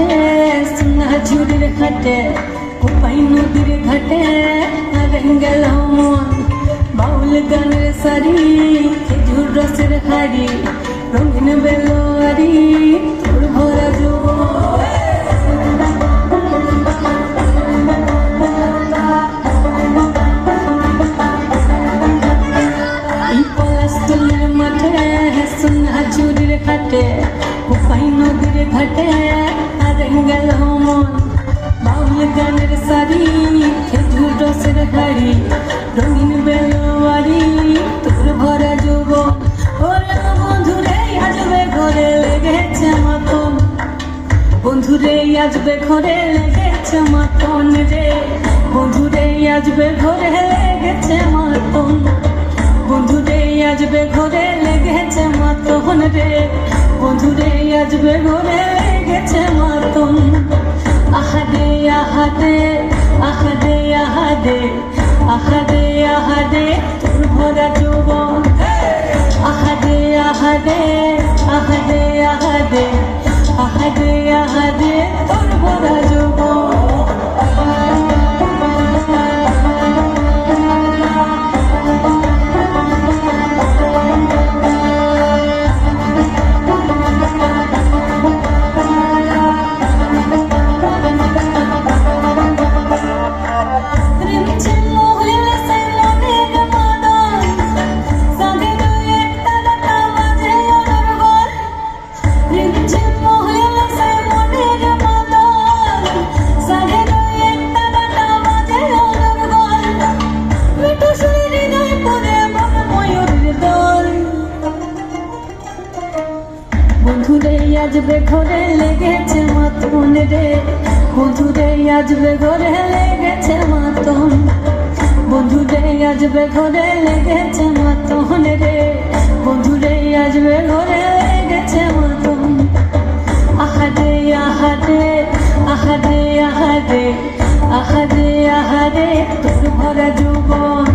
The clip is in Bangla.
মাঠে সোনা ঝুড়ির ঘাটে কোপাই নদীর ঘাটে গেল মন বাউল গানের সারি খেজুর রসের হাড়ি রঙিন বেলোয়ারি তোর ভরা ঝুড়ির ঘাটে কোপাই নদীর ঘাটে গেল মন বাউল গানের সারি খেজুর রসের হাড়ি রঙিন বেলোয়ারি তোর ভরা যৌবন ওরে বন্ধুরে আসবে ঘরে লেগেছে মতন বন্ধুরে আসবে ঘরে লেগেছে মতন রে বন্ধুরে আসবে ঘরে লেগেছে মতন বন্ধুরে আসবে ঘরে লেগেছে মতন রে বন্ধুরে আসবে ঘরে লেগেছে মতন আহাদে আহাদে আহাদে আহাদে আহাদে আহাদে তোর ভরা যৌবন আহাদে আহাদে আহাদে আহাদে আহাদে আহাদে তোর ভরা যৌবন বন্ধুরে আসবে ঘরে লেগেছে মতন রে বন্ধুরে আসবে ঘরে লেগেছে মতন বন্ধুরে আসবে ঘরে লেগেছে মতন রে বন্ধুরে আসবে ঘরে লেগেছে মতন আহাদে আহাদে আহাদে আহাদে আহাদে আহাদে তোর ভরা যৌবন